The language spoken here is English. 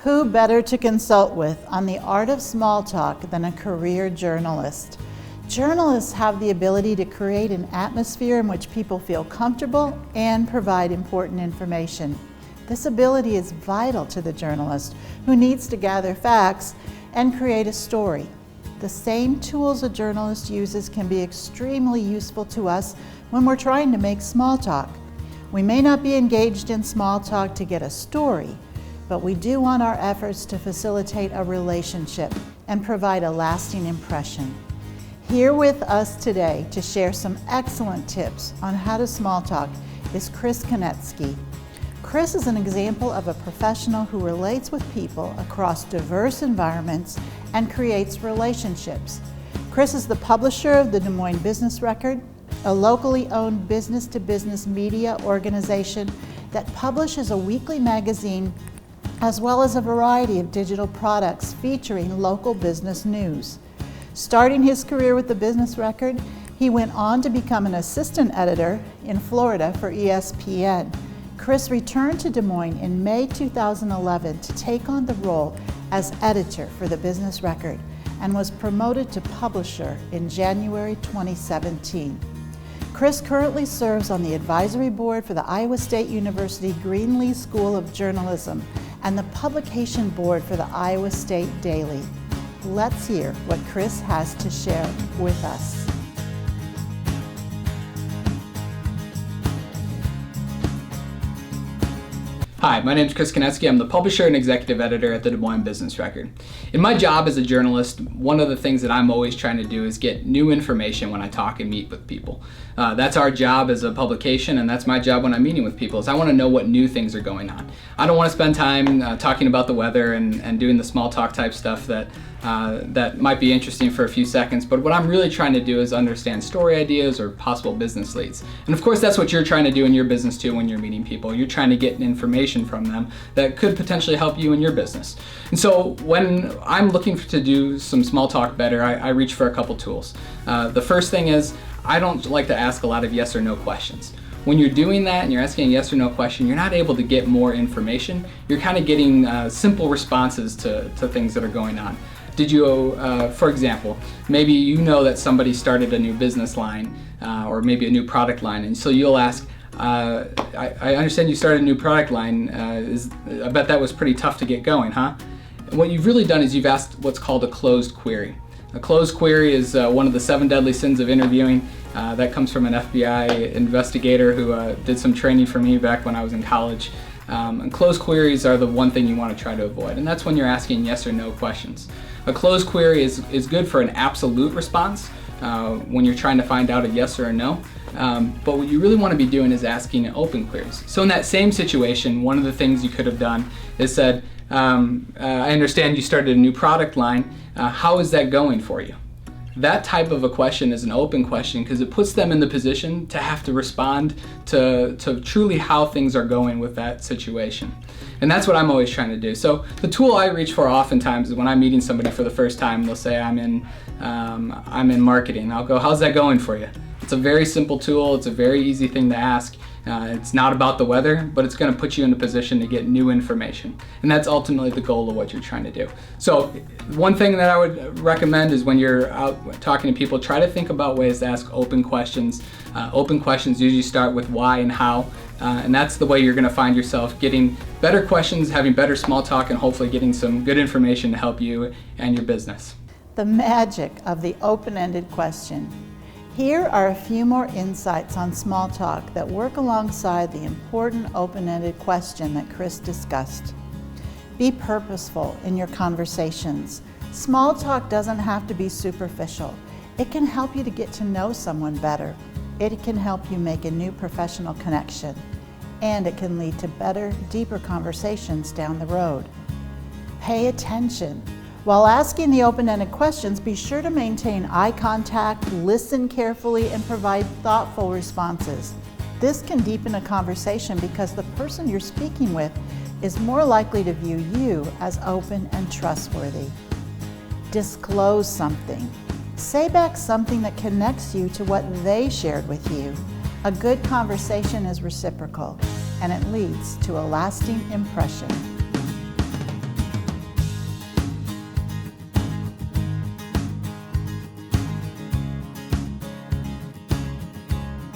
Who better to consult with on the art of small talk than a career journalist? Journalists have the ability to create an atmosphere in which people feel comfortable and provide important information. This ability is vital to the journalist who needs to gather facts and create a story. The same tools a journalist uses can be extremely useful to us when we're trying to make small talk. We may not be engaged in small talk to get a story, but we do want our efforts to facilitate a relationship and provide a lasting impression. Here with us today to share some excellent tips on how to small talk is Conetzkey. Chris is an example of a professional who relates with people across diverse environments and creates relationships. Chris is the publisher of the Des Moines Business Record, a locally owned business-to-business media organization that publishes a weekly magazine as well as a variety of digital products featuring local business news. Starting his career with the Business Record, he went on to become an assistant editor in Florida for ESPN. Chris returned to Des Moines in May 2011 to take on the role as editor for the Business Record and was promoted to publisher in January 2017. Chris currently serves on the advisory board for the Iowa State University Greenlee School of Journalism and the publication board for the Iowa State Daily. Let's hear what Chris has to share with us. Hi, my name is Conetzkey. I'm the publisher and executive editor at the Des Moines Business Record. In my job as a journalist, one of the things that I'm always trying to do is get new information when I talk and meet with people. That's our job as a publication, and that's my job when I'm meeting with people, is I want to know what new things are going on. I don't want to spend time talking about the weather and doing the small talk type stuff that might be interesting for a few seconds, but what I'm really trying to do is understand story ideas or possible business leads. And of course that's what you're trying to do in your business too when you're meeting people. You're trying to get information from them that could potentially help you in your business. And so when I'm looking to do some small talk better, I reach for a couple tools. The first thing is I don't like to ask a lot of yes or no questions. When you're doing that and you're asking a yes or no question, you're not able to get more information. You're kind of getting simple responses to things that are going on. Did you, for example, maybe you know that somebody started a new business line or maybe a new product line, and so you'll ask, I understand you started a new product line, I bet that was pretty tough to get going, huh? And what you've really done is you've asked what's called a closed query. A closed query is one of the 7 deadly sins of interviewing. That comes from an FBI investigator who did some training for me back when I was in college. And closed queries are the one thing you want to try to avoid, and that's when you're asking yes or no questions. A closed query is good for an absolute response when you're trying to find out a yes or a no, but what you really want to be doing is asking open queries. So in that same situation, one of the things you could have done is said, I understand you started a new product line, how is that going for you? That type of a question is an open question because it puts them in the position to have to respond to truly how things are going with that situation. And that's what I'm always trying to do. So the tool I reach for oftentimes is when I'm meeting somebody for the first time, they'll say I'm in marketing. I'll go, how's that going for you? It's a very simple tool. It's a very easy thing to ask. It's not about the weather, but it's going to put you in a position to get new information. And that's ultimately the goal of what you're trying to do. So one thing that I would recommend is when you're out talking to people, try to think about ways to ask open questions. Open questions usually start with why and how. And that's the way you're going to find yourself getting better questions, having better small talk, and hopefully getting some good information to help you and your business. The magic of the open-ended question. Here are a few more insights on small talk that work alongside the important open-ended question that Chris discussed. Be purposeful in your conversations. Small talk doesn't have to be superficial. It can help you to get to know someone better. It can help you make a new professional connection. And it can lead to better, deeper conversations down the road. Pay attention. While asking the open-ended questions, be sure to maintain eye contact, listen carefully, and provide thoughtful responses. This can deepen a conversation because the person you're speaking with is more likely to view you as open and trustworthy. Disclose something. Say back something that connects you to what they shared with you. A good conversation is reciprocal, and it leads to a lasting impression.